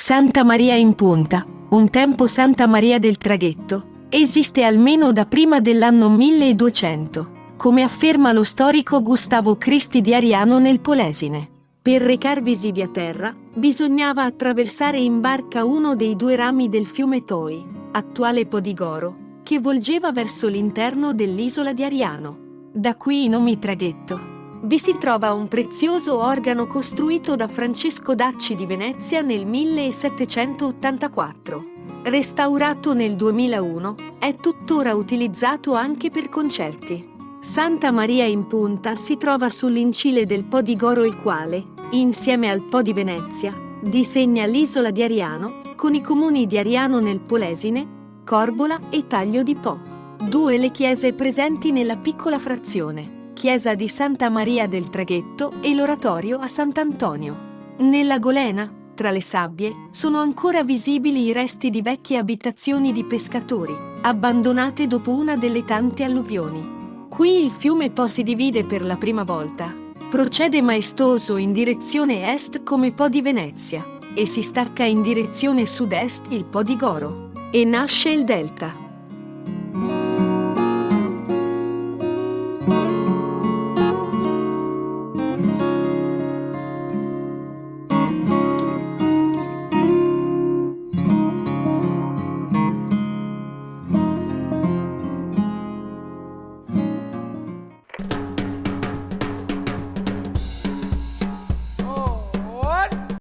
Santa Maria in Punta, un tempo Santa Maria del Traghetto, esiste almeno da prima dell'anno 1200, come afferma lo storico Gustavo Cristi di Ariano nel Polesine. Per recarvisi via terra, bisognava attraversare in barca uno dei due rami del fiume Toi, attuale Podigoro, che volgeva verso l'interno dell'isola di Ariano. Da qui i nomi traghetto. Vi si trova un prezioso organo costruito da Francesco Dacci di Venezia nel 1784. Restaurato nel 2001, è tuttora utilizzato anche per concerti. Santa Maria in Punta si trova sull'incile del Po di Goro, il quale, insieme al Po di Venezia, disegna l'isola di Ariano, con i comuni di Ariano nel Polesine, Corbola e Taglio di Po. 2 le chiese presenti nella piccola frazione, chiesa di Santa Maria del Traghetto e l'oratorio a Sant'Antonio. Nella golena, tra le sabbie, sono ancora visibili i resti di vecchie abitazioni di pescatori, abbandonate dopo una delle tante alluvioni. Qui il fiume Po si divide per la prima volta, procede maestoso in direzione est come Po di Venezia, e si stacca in direzione sud-est il Po di Goro, e nasce il delta.